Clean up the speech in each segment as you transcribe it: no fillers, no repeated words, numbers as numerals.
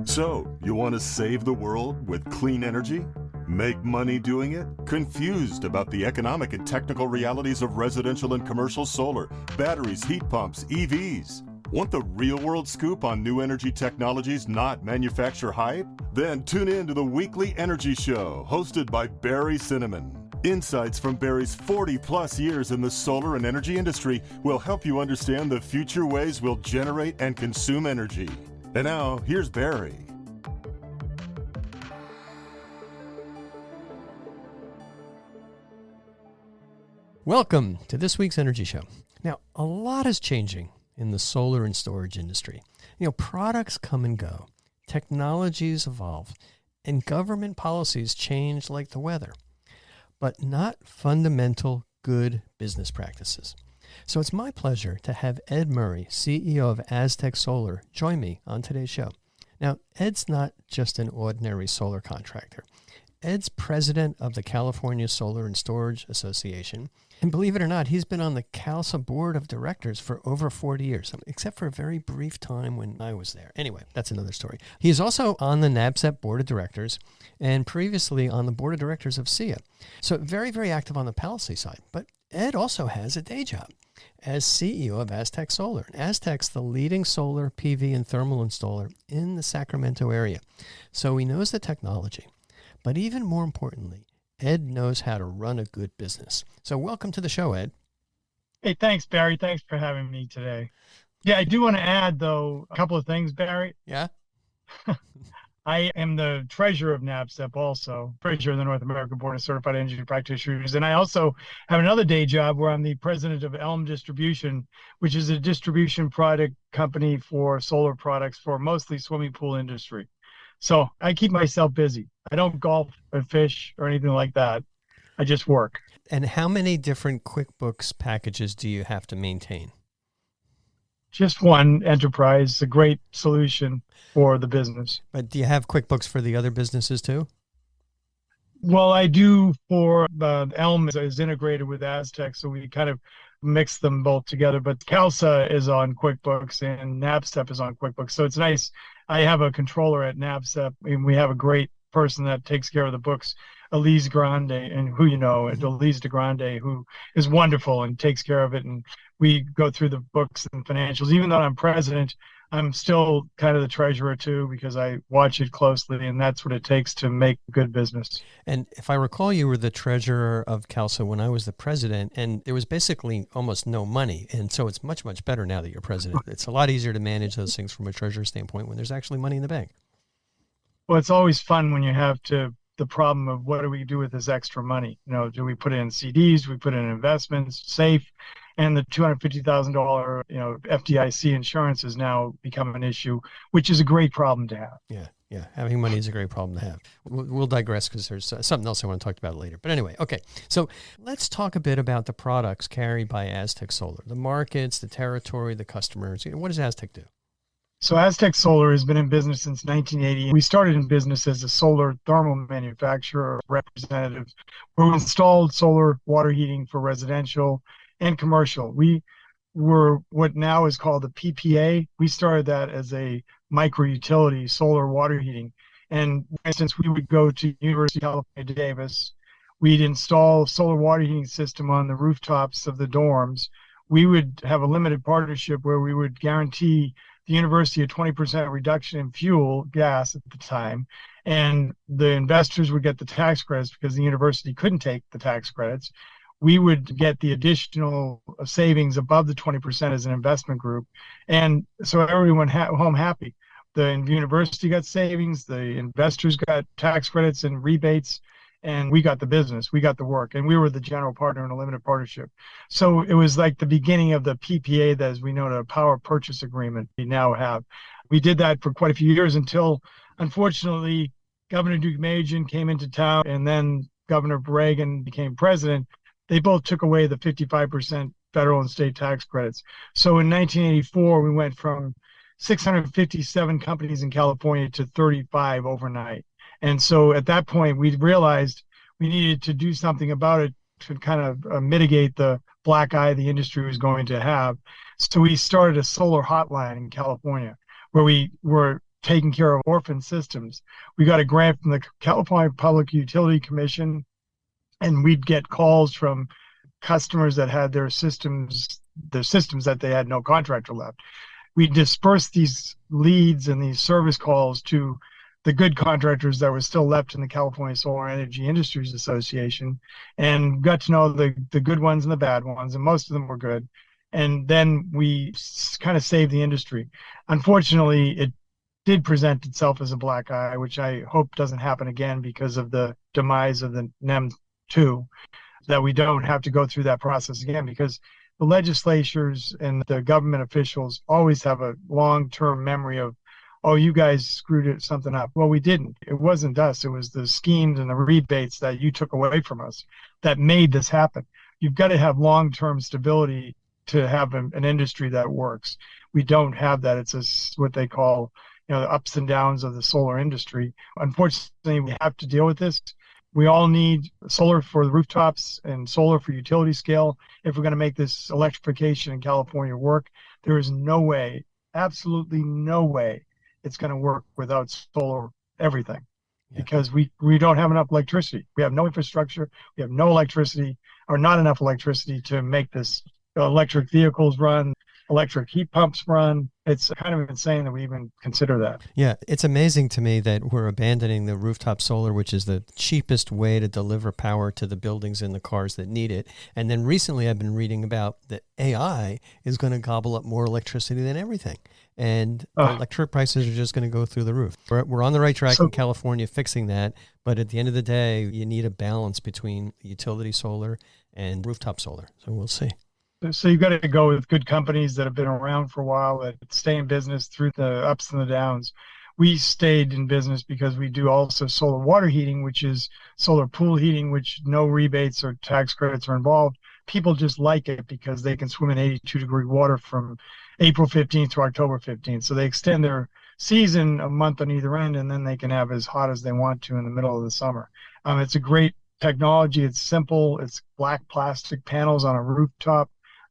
So, you want to save the world with clean energy? Make money doing it? Confused about the economic and technical realities of residential and commercial solar, batteries, heat pumps, EVs? Want the real-world scoop on new energy technologies, not manufacturer hype? Then tune in to the Weekly Energy Show, hosted by Barry Cinnamon. Insights from Barry's 40-plus years in the solar and energy industry will help you understand the future ways we'll generate and consume energy. And now, here's Barry. Welcome to this week's Energy Show. Now, a lot is changing in the solar and storage industry. Products come and go, technologies evolve, and government policies change like the weather, but not fundamental good business practices. So it's my pleasure to have Ed Murray, CEO of Aztec Solar, join me on today's show. Now, Ed's not just an ordinary solar contractor. Ed's president of the California Solar and Storage Association. And believe it or not, he's been on the CALSA board of directors for over 40 years, except for a very brief time when I was there. Anyway, that's another story. He's also on the NABCEP board of directors and previously on the board of directors of SEIA. So very, very active on the policy side. But Ed also has a day job as CEO of Aztec Solar. Aztec's the leading solar, PV, and thermal installer in the Sacramento area. So he knows the technology. But even more importantly, Ed knows how to run a good business. So welcome to the show, Ed. Hey, thanks, Barry. Thanks for having me today. Yeah, I do want to add, though, a couple of things, Barry. Yeah? I am the treasurer of NABCEP also, treasurer of the North American Board of Certified Energy Practitioners. And I also have another day job where I'm the president of Elm Distribution, which is a distribution product company for solar products for mostly swimming pool industry. So I keep myself busy. I don't golf or fish or anything like that. I just work. And how many different QuickBooks packages do you have to maintain? Just one enterprise, a great solution for the business. But do you have QuickBooks for the other businesses too? Well, I do for Elm is integrated with Aztec, so we kind of mix them both together. But CALSA is on QuickBooks and NABCEP is on QuickBooks. So it's nice. I have a controller at NABCEP, and we have a great person that takes care of the books, Elise Grande, and who you know, Elise de Grande, who is wonderful and takes care of it. And we go through the books and financials. Even though I'm president, I'm still kind of the treasurer too, because I watch it closely, and that's what it takes to make good business. And if I recall, you were the treasurer of CALSA when I was the president, and there was basically almost no money. And so it's much, much better now that you're president. It's a lot easier to manage those things from a treasurer standpoint when there's actually money in the bank. Well, it's always fun when you have the problem of what do we do with this extra money? Do we put it in CDs? Do we put it in investments, safe? And the $250,000, FDIC insurance has now become an issue, which is a great problem to have. Yeah. Having money is a great problem to have. We'll digress because there's something else I want to talk about later. But anyway, okay. So let's talk a bit about the products carried by Aztec Solar, the markets, the territory, the customers. What does Aztec do? So Aztec Solar has been in business since 1980. We started in business as a solar thermal manufacturer representative, where we installed solar water heating for residential and commercial. We were what now is called the PPA. We started that as a micro utility solar water heating. And for instance, we would go to University of California, Davis. We'd install solar water heating system on the rooftops of the dorms. We would have a limited partnership where we would guarantee the university a 20% reduction in fuel gas at the time. And the investors would get the tax credits because the university couldn't take the tax credits. We would get the additional savings above the 20% as an investment group. And so everyone home happy. The university got savings, the investors got tax credits and rebates, and we got the business, we got the work, and we were the general partner in a limited partnership. So it was like the beginning of the PPA, that as we know, the power purchase agreement we now have. We did that for quite a few years until, unfortunately, Governor Deukmejian came into town, and then Governor Reagan became president. They both took away the 55% federal and state tax credits. So in 1984, we went from 657 companies in California to 35 overnight. And so at that point, we realized we needed to do something about it to kind of mitigate the black eye the industry was going to have. So we started a solar hotline in California, where we were taking care of orphan systems. We got a grant from the California Public Utility Commission, and we'd get calls from customers that had their systems that they had no contractor left. We dispersed these leads and these service calls to the good contractors that were still left in the California Solar Energy Industries Association, and got to know the good ones and the bad ones, and most of them were good. And then we kind of saved the industry. Unfortunately, it did present itself as a black eye, which I hope doesn't happen again because of the demise of the NEM 2, that we don't have to go through that process again, because the legislatures and the government officials always have a long-term memory of, oh, you guys screwed something up. Well, we didn't. It wasn't us. It was the schemes and the rebates that you took away from us that made this happen. You've got to have long-term stability to have an industry that works. We don't have that. It's what they call, the ups and downs of the solar industry. Unfortunately, we have to deal with this. We all need solar for the rooftops and solar for utility scale if we're going to make this electrification in California work. There is no way, absolutely no way, it's going to work without solar everything, because we don't have enough electricity. We have no infrastructure. We have no electricity, or not enough electricity to make this electric vehicles run, electric heat pumps run. It's kind of insane that we even consider that. Yeah, it's amazing to me that we're abandoning the rooftop solar, which is the cheapest way to deliver power to the buildings and the cars that need it. And then recently I've been reading about that AI is going to gobble up more electricity than everything. And electric prices are just going to go through the roof. We're on the right track in California fixing that. But at the end of the day, you need a balance between utility solar and rooftop solar. So we'll see. So you've got to go with good companies that have been around for a while, that stay in business through the ups and the downs. We stayed in business because we do also solar water heating, which is solar pool heating, which no rebates or tax credits are involved. People just like it because they can swim in 82-degree water from April 15th to October 15th. So they extend their season a month on either end, and then they can have as hot as they want to in the middle of the summer. It's a great technology. It's simple. It's black plastic panels on a rooftop.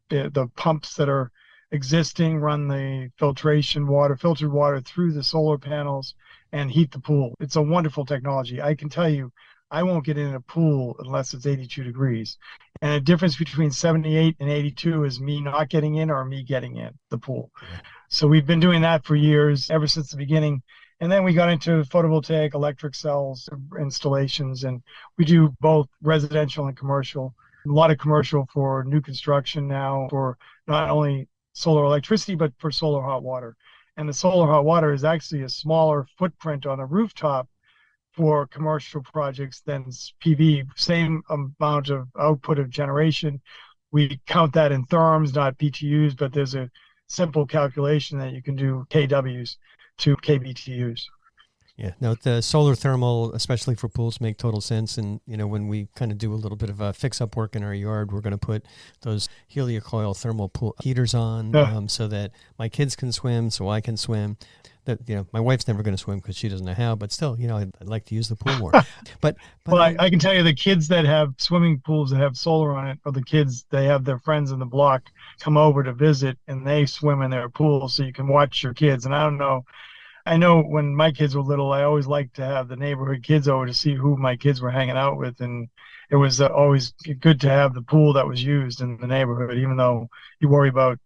The pumps that are existing run the filtered water through the solar panels and heat the pool. It's a wonderful technology. I can tell you, I won't get in a pool unless it's 82 degrees. And the difference between 78 and 82 is me not getting in or me getting in the pool. So we've been doing that for years, ever since the beginning. And then we got into photovoltaic electric cells installations, and we do both residential and commercial. A lot of commercial for new construction now, for not only solar electricity, but for solar hot water. And the solar hot water is actually a smaller footprint on a rooftop for commercial projects than PV. Same amount of output of generation. We count that in therms, not BTUs, but there's a simple calculation that you can do kWs to kBTUs. Yeah, no, the solar thermal, especially for pools, make total sense. And, when we kind of do a little bit of a fix-up work in our yard, we're going to put those heliocoil thermal pool heaters on so that my kids can swim, so I can swim. That my wife's never going to swim because she doesn't know how, but still, I'd like to use the pool more. But well, I can tell you, the kids that have swimming pools that have solar on it, or the kids, they have their friends in the block come over to visit, and they swim in their pool, so you can watch your kids. And I know when my kids were little, I always liked to have the neighborhood kids over to see who my kids were hanging out with. And it was always good to have the pool that was used in the neighborhood, even though you worry about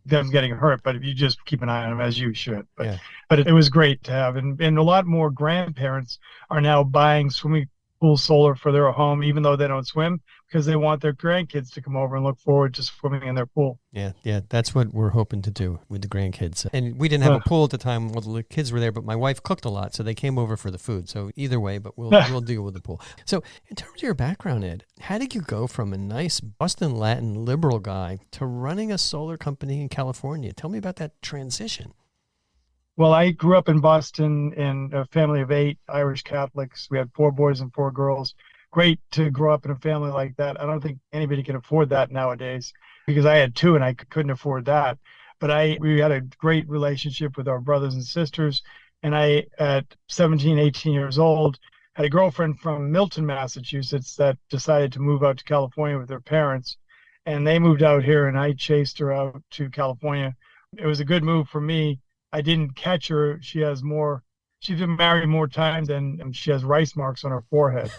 them getting hurt. But if you just keep an eye on them, as you should. But it was great to have. And a lot more grandparents are now buying swimming pool solar for their home, even though they don't swim, because they want their grandkids to come over and look forward to swimming in their pool. Yeah, that's what we're hoping to do with the grandkids. And we didn't have a pool at the time while the kids were there, but my wife cooked a lot, so they came over for the food. So either way, but we'll deal with the pool. So in terms of your background, Ed, how did you go from a nice Boston Latin liberal guy to running a solar company in California? Tell me about that transition. Well, I grew up in Boston in a family of 8 Irish Catholics. We had 4 boys and 4 girls. Great to grow up in a family like that. I don't think anybody can afford that nowadays, because I had 2 and I couldn't afford that. But we had a great relationship with our brothers and sisters. And I, at 17, 18 years old, had a girlfriend from Milton, Massachusetts, that decided to move out to California with her parents. And they moved out here, and I chased her out to California. It was a good move for me, I didn't catch her. She's been married more times than she has rice marks on her forehead.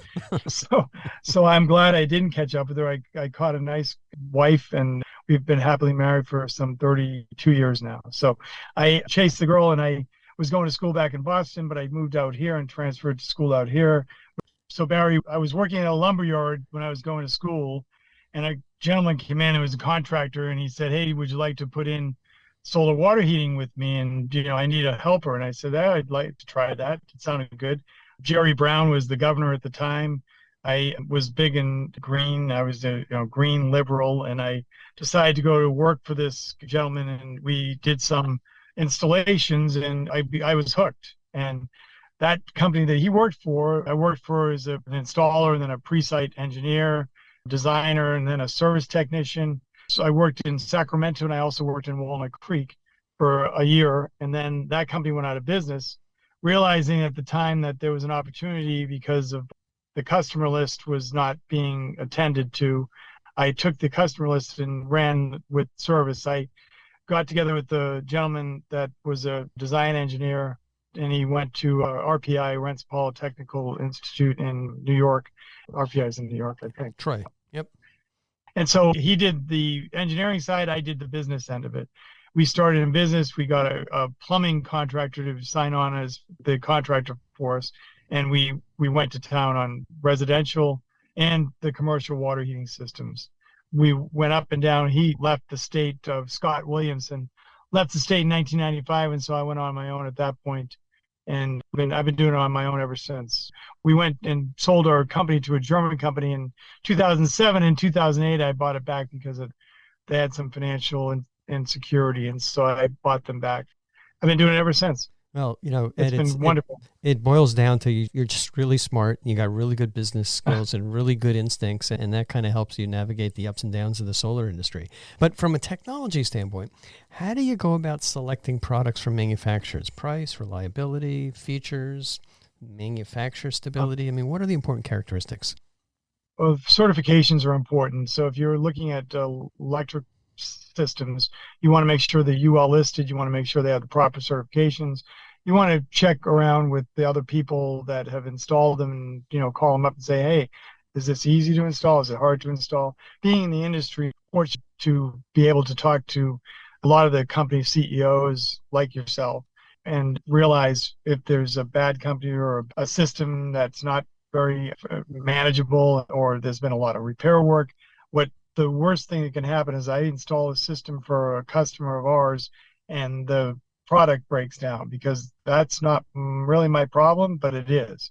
So, so I'm glad I didn't catch up with her. I caught a nice wife, and we've been happily married for some 32 years now. So I chased the girl, and I was going to school back in Boston, but I moved out here and transferred to school out here. So Barry, I was working in a lumber yard when I was going to school, and a gentleman came in who was a contractor, and he said, "Hey, would you like to put in solar water heating with me? And I need a helper." And I said, I'd like to try that. It sounded good. Jerry Brown was the governor at the time. I was big in green. I was a green liberal, and I decided to go to work for this gentleman, and we did some installations, and I was hooked. And that company that he worked for, I worked for as an installer, and then a pre-site engineer, designer, and then a service technician. So I worked in Sacramento, and I also worked in Walnut Creek for a year. And then that company went out of business, realizing at the time that there was an opportunity because of the customer list was not being attended to. I took the customer list and ran with service. I got together with the gentleman that was a design engineer, and he went to RPI, Rents Polytechnical Institute in New York. RPI is in New York, I think. Troy. Yep. And so he did the engineering side, I did the business end of it. We started in business. We got a plumbing contractor to sign on as the contractor for us, and we went to town on residential and the commercial water heating systems. We went up and down. He left the state of Scott Williamson, left the state in 1995, and so I went on my own at that point. And I've been doing it on my own ever since. We went and sold our company to a German company in 2007. In 2008, I bought it back because they had some financial insecurity, and so I bought them back. I've been doing it ever since. Well, Ed, it's been wonderful. It boils down to you're just really smart. You got really good business skills and really good instincts, and that kind of helps you navigate the ups and downs of the solar industry. But from a technology standpoint, how do you go about selecting products from manufacturers? Price, reliability, features, manufacturer stability? I mean, what are the important characteristics? Well, certifications are important. So if you're looking at electric systems, you want to make sure they're UL listed. You want to make sure they have the proper certifications. You want to check around with the other people that have installed them, and call them up and say, "Hey, is this easy to install? Is it hard to install?" Being in the industry, fortunate to be able to talk to a lot of the company CEOs like yourself and realize if there's a bad company or a system that's not very manageable, or there's been a lot of repair work. What the worst thing that can happen is I install a system for a customer of ours and the product breaks down, because that's not really my problem, but it is.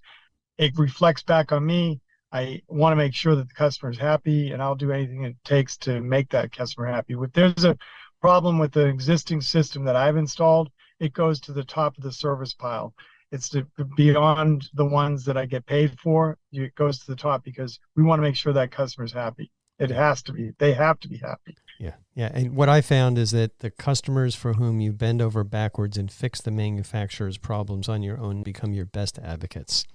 It reflects back on me. I want to make sure that the customer is happy, and I'll do anything it takes to make that customer happy. If there's a problem with the existing system that I've installed, it goes to the top of the service pile. It's beyond the ones that I get paid for. It goes to the top because we want to make sure that customer's happy. It has to be. They have to be happy. Yeah. Yeah. And what I found is that the customers for whom you bend over backwards and fix the manufacturer's problems on your own become your best advocates.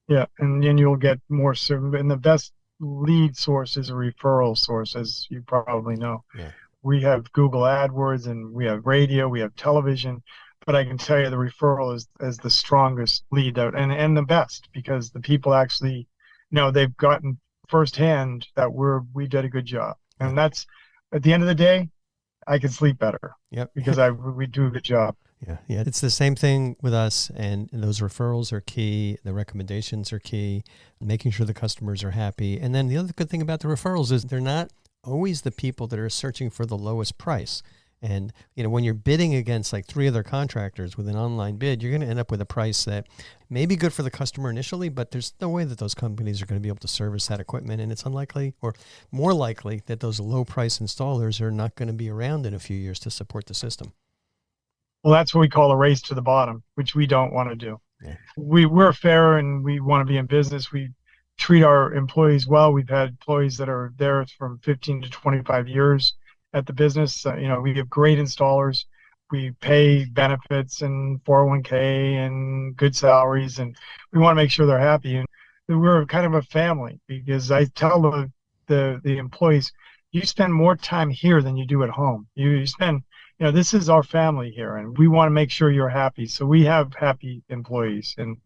Yeah. And then you'll get more. And the best lead source is a referral source, as you probably know. Yeah. We have Google AdWords, and we have radio, we have television, but I can tell you the referral is the strongest lead out, and the best, because the people actually, they've gotten firsthand that we did a good job. And that's, at the end of the day, I can sleep better. Yep. Because we do a good job. Yeah. Yeah. It's the same thing with us, and those referrals are key. The recommendations are key, making sure the customers are happy. And then the other good thing about the referrals is they're not always the people that are searching for the lowest price. And, when you're bidding against like 3 other contractors with an online bid, you're going to end up with a price that may be good for the customer initially, but there's no way that those companies are going to be able to service that equipment. And it's unlikely, or more likely, that those low price installers are not going to be around in a few years to support the system. Well, that's what we call a race to the bottom, which we don't want to do. Yeah. We're fair, and we want to be in business. We treat our employees well. We've had employees that are there from 15 to 25 years at the business. We have great installers. We pay benefits and 401k and good salaries, and we want to make sure they're happy. And we're kind of a family, because I tell the employees, you spend more time here than you do at home. You spend this is our family here, and we want to make sure you're happy. So we have happy employees, and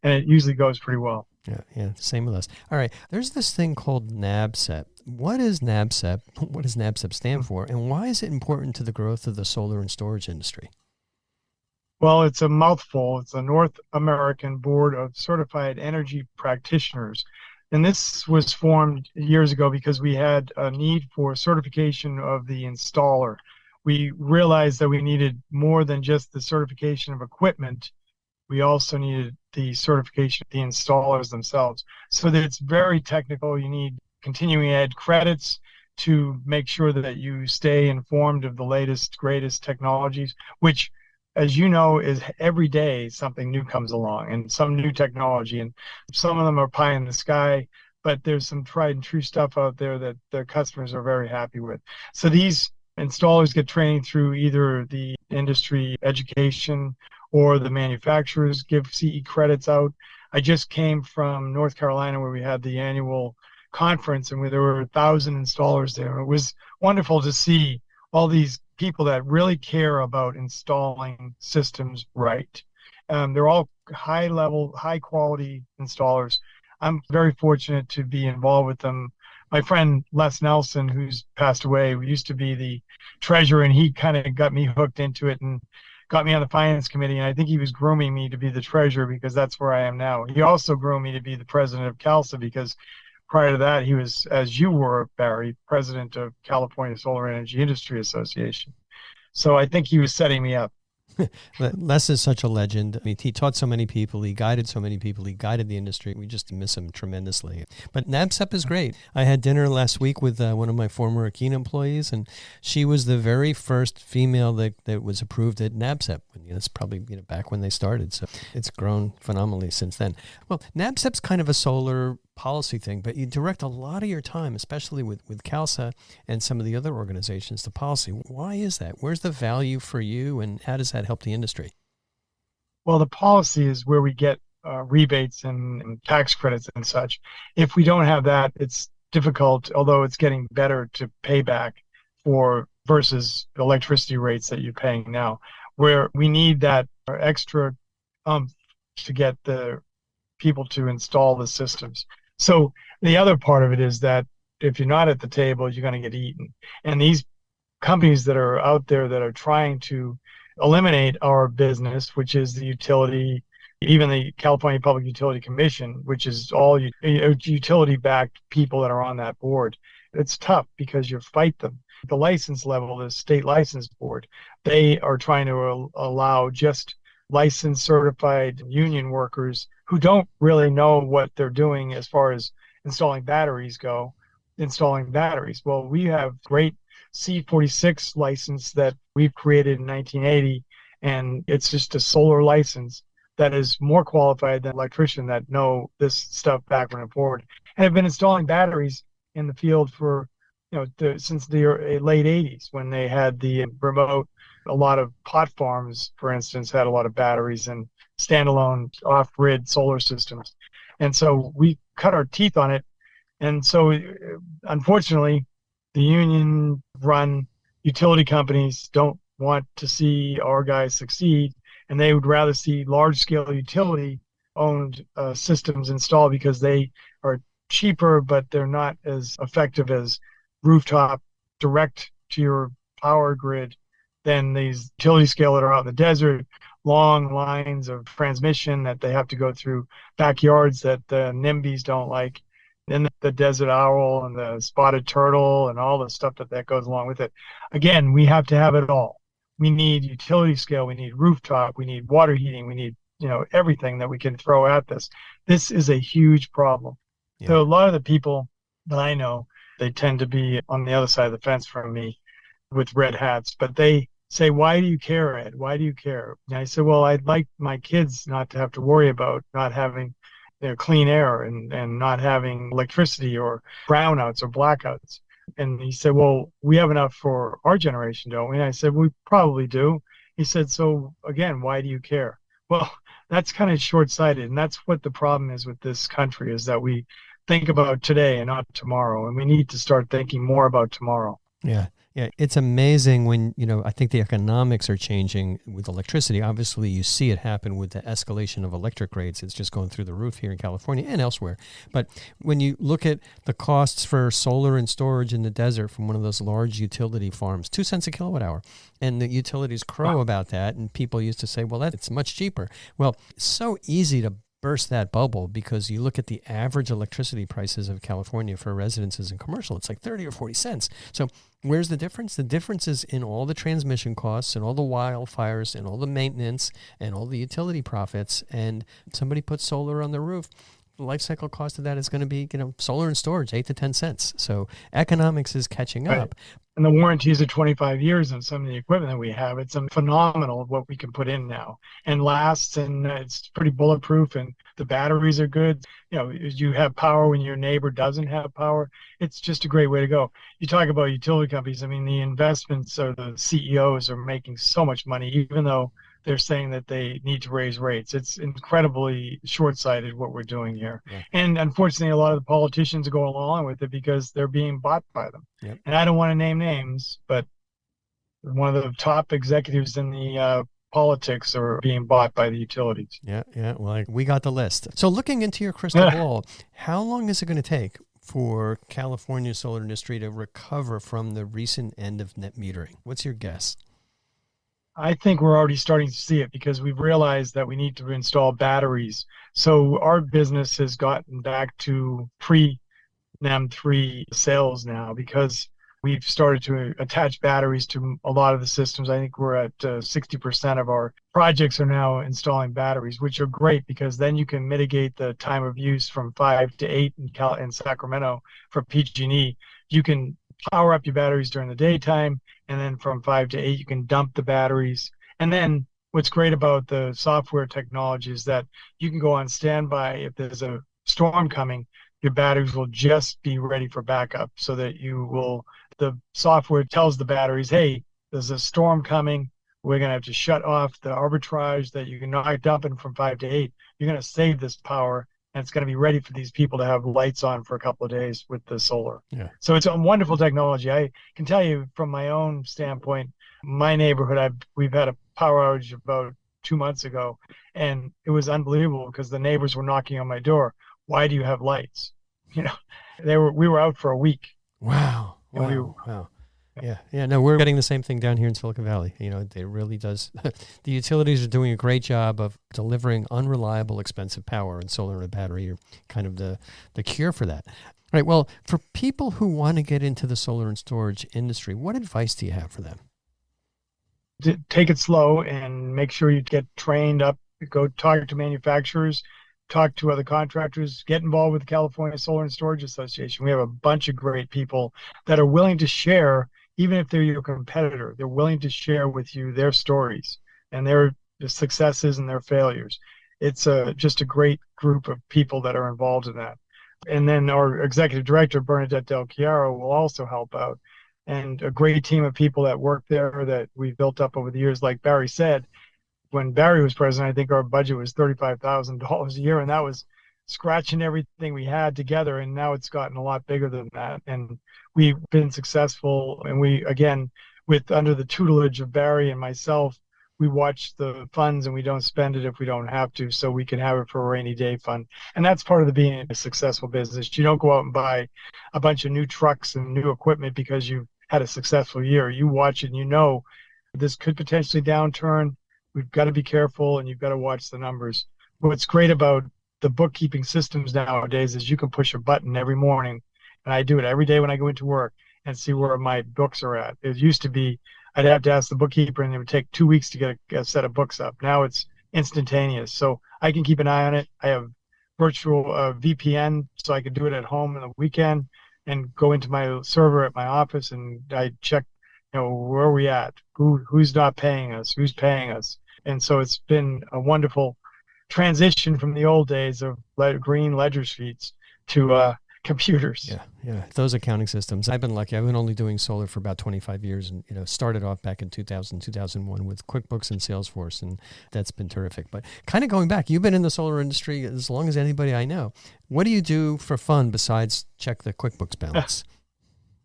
it usually goes pretty well. Yeah, same with us. All right, there's this thing called NABCEP. What is NABCEP? What does NABCEP stand for, and why is it important to the growth of the solar and storage industry? Well, it's a mouthful. It's a North American Board of Certified Energy Practitioners. And this was formed years ago because we had a need for certification of the installer. We realized that we needed more than just the certification of equipment. We also needed the certification of the installers themselves. So that it's very technical. You need continuing ed credits to make sure that you stay informed of the latest, greatest technologies, which, as you know, is every day something new comes along and some new technology. And some of them are pie in the sky, but there's some tried and true stuff out there that the customers are very happy with. So these installers get trained through either the industry education or the manufacturers give CE credits out. I just came from North Carolina where we had the annual conference and where there were 1,000 installers there. It was wonderful to see all these people that really care about installing systems right. They're all high level, high quality installers. I'm very fortunate to be involved with them. My friend Les Nelson, who's passed away, used to be the treasurer, and he kind of got me hooked into it and got me on the finance committee. And I think he was grooming me to be the treasurer because that's where I am now. He also groomed me to be the president of CALSA because prior to that, he was, as you were, Barry, president of California Solar Energy Industry Association. So I think he was setting me up. Les is such a legend. I mean, he taught so many people. He guided so many people. He guided the industry. We just miss him tremendously. But NABCEP is great. I had dinner last week with one of my former Akina employees, and she was the very first female that was approved at NABCEP. It's probably back when they started. So it's grown phenomenally since then. Well, NABCEP's kind of a solar policy thing, but you direct a lot of your time, especially with CALSA and some of the other organizations, to policy. Why is that? Where's the value for you, and how does that help the industry? Well, the policy is where we get rebates and tax credits and such. If we don't have that, it's difficult, although it's getting better to pay back for versus the electricity rates that you're paying now, where we need that extra to get the people to install the systems. So the other part of it is that if you're not at the table, you're going to get eaten. And these companies that are out there that are trying to eliminate our business, which is the utility, even the California Public Utility Commission, which is all utility-backed people that are on that board, it's tough because you fight them. The license level, the state license board, they are trying to allow just licensed, certified union workers who don't really know what they're doing as far as installing batteries go, installing batteries. Well, we have great C46 license that we've created in 1980, and it's just a solar license that is more qualified than electricians that know this stuff backward and forward, and have been installing batteries in the field for since the late 80s when they had the remote. A lot of pot farms, for instance, had a lot of batteries and standalone off-grid solar systems. And so we cut our teeth on it. And so, unfortunately, the union-run utility companies don't want to see our guys succeed, and they would rather see large-scale utility-owned systems installed because they are cheaper, but they're not as effective as rooftop direct to your power grid than these utility scale that are out in the desert, long lines of transmission that they have to go through backyards that the NIMBYs don't like, then the desert owl and the spotted turtle and all the stuff that goes along with it. Again, we have to have it all. We need utility scale, we need rooftop, we need water heating, we need everything that we can throw at this. This is a huge problem. Yeah. So a lot of the people that I know, they tend to be on the other side of the fence from me with red hats, but they say, why do you care, Ed? Why do you care? And I said, well, I'd like my kids not to have to worry about not having clean air and not having electricity or brownouts or blackouts. And he said, well, we have enough for our generation, don't we? And I said, we probably do. He said, so again, why do you care? Well, that's kind of short-sighted. And that's what the problem is with this country, is that we think about today and not tomorrow. And we need to start thinking more about tomorrow. Yeah. Yeah, it's amazing when, I think the economics are changing with electricity. Obviously, you see it happen with the escalation of electric rates. It's just going through the roof here in California and elsewhere. But when you look at the costs for solar and storage in the desert from one of those large utility farms, 2 cents a kilowatt hour, and the utilities crow about that, and people used to say, well, it's much cheaper. Well, it's so easy to burst that bubble because you look at the average electricity prices of California for residences and commercial, it's like 30 or 40 cents. So where's the difference? The difference is in all the transmission costs and all the wildfires and all the maintenance and all the utility profits. And somebody puts solar on the roof, the life cycle cost of that is going to be, solar and storage, 8 to 10 cents. So economics is catching up. And the warranties are 25 years on some of the equipment that we have. It's phenomenal what we can put in now and lasts, and it's pretty bulletproof, and the batteries are good. You have power when your neighbor doesn't have power. It's just a great way to go. You talk about utility companies. I mean, the investments or the CEOs are making so much money, even though they're saying that they need to raise rates. It's incredibly short-sighted what we're doing here. Yeah. And unfortunately, a lot of the politicians go along with it because they're being bought by them. Yep. And I don't want to name names, but one of the top executives in the politics are being bought by the utilities. Yeah. Well, we got the list. So looking into your crystal ball, how long is it going to take for California's solar industry to recover from the recent end of net metering? What's your guess? I think we're already starting to see it because we've realized that we need to install batteries. So our business has gotten back to pre-NEM 3 sales now because we've started to attach batteries to a lot of the systems. I think we're at 60% of our projects are now installing batteries, which are great because then you can mitigate the time of use from 5 to 8 in Sacramento for PG&E. You can power up your batteries during the daytime, and then from 5 to 8 you can dump the batteries. And then what's great about the software technology is that you can go on standby. If there's a storm coming, your batteries will just be ready for backup, so that the software tells the batteries, hey, there's a storm coming, we're going to have to shut off the arbitrage that you can not dump in from 5 to 8. You're going to save this power, and it's going to be ready for these people to have lights on for a couple of days with the solar. Yeah. So it's a wonderful technology. I can tell you from my own standpoint, my neighborhood, we've had a power outage about 2 months ago, and it was unbelievable because the neighbors were knocking on my door. Why do you have lights? We were out for a week. Wow. Wow. Yeah. No, we're getting the same thing down here in Silicon Valley. It really does. The utilities are doing a great job of delivering unreliable, expensive power, and solar and battery are kind of the cure for that. All right. Well, for people who want to get into the solar and storage industry, what advice do you have for them? Take it slow and make sure you get trained up. Go talk to manufacturers, talk to other contractors, get involved with the California Solar and Storage Association. We have a bunch of great people that are willing to share. Even if they're your competitor, they're willing to share with you their stories and their successes and their failures. It's just a great group of people that are involved in that. And then our executive director, Bernadette Del Chiaro, will also help out. And a great team of people that work there that we've built up over the years. Like Barry said, when Barry was president, I think our budget was $35,000 a year, and that was scratching everything we had together, and now it's gotten a lot bigger than that. And we've been successful, and we, again, under the tutelage of Barry and myself, we watch the funds and we don't spend it if we don't have to, so we can have it for a rainy day fund. And that's part of the being a successful business. You don't go out and buy a bunch of new trucks and new equipment because you've had a successful year. You watch it and this could potentially downturn. We've got to be careful, and you've got to watch the numbers. What's great about the bookkeeping systems nowadays is you can push a button every morning, and I do it every day when I go into work, and see where my books are at. It used to be I'd have to ask the bookkeeper, and it would take 2 weeks to get a set of books up. Now it's instantaneous, so I can keep an eye on it. I have virtual VPN, so I can do it at home on the weekend and go into my server at my office, and I check, where are we at? Who's not paying us? Who's paying us? And so it's been a wonderful transition from the old days of green ledger sheets to computers. Yeah. Those accounting systems. I've been lucky. I've been only doing solar for about 25 years, and started off back in 2000, 2001 with QuickBooks and Salesforce, and that's been terrific. But kind of going back, you've been in the solar industry as long as anybody I know. What do you do for fun besides check the QuickBooks balance?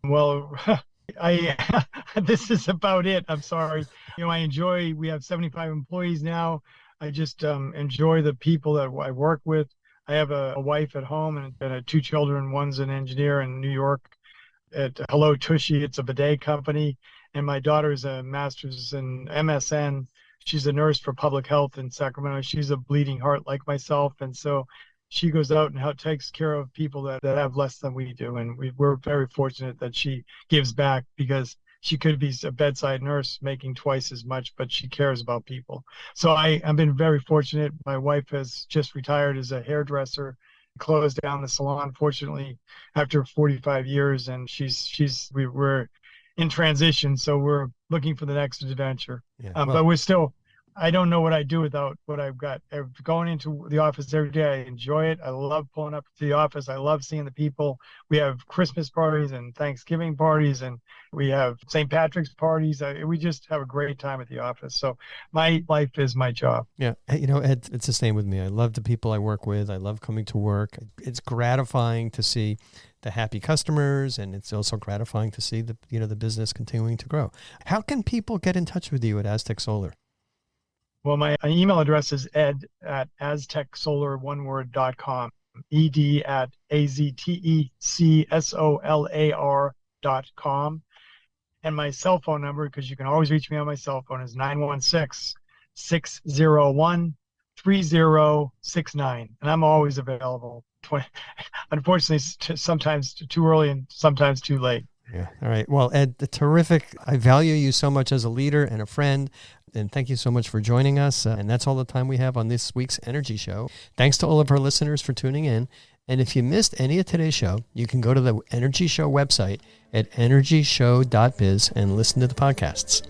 Well, I this is about it. I'm sorry. We have 75 employees now. I just enjoy the people that I work with. I have a wife at home and two children. One's an engineer in New York at Hello Tushy. It's a bidet company. And my daughter's a master's in MSN. She's a nurse for public health in Sacramento. She's a bleeding heart like myself. And so she goes out and takes care of people that have less than we do. And we're very fortunate that she gives back, because she could be a bedside nurse making twice as much, but she cares about people. So I've been very fortunate. My wife has just retired as a hairdresser, closed down the salon, fortunately, after 45 years. And we're in transition. So we're looking for the next adventure. Yeah, but we're still, I don't know what I'd do without what I've got. Going into the office every day, I enjoy it. I love pulling up to the office. I love seeing the people. We have Christmas parties and Thanksgiving parties, and we have St. Patrick's parties. We just have a great time at the office. So my life is my job. Yeah. Ed, it's the same with me. I love the people I work with. I love coming to work. It's gratifying to see the happy customers, and it's also gratifying to see the business continuing to grow. How can people get in touch with you at Aztec Solar? Well, my email address is ed@aztecsolar.com, ed@aztecsolar.com. And my cell phone number, because you can always reach me on my cell phone, is 916-601-3069. And I'm always available. Unfortunately, sometimes too early and sometimes too late. Yeah. All right. Well, Ed, terrific. I value you so much as a leader and a friend. And thank you so much for joining us. And that's all the time we have on this week's Energy Show. Thanks to all of our listeners for tuning in. And if you missed any of today's show, you can go to the Energy Show website at energyshow.biz and listen to the podcasts.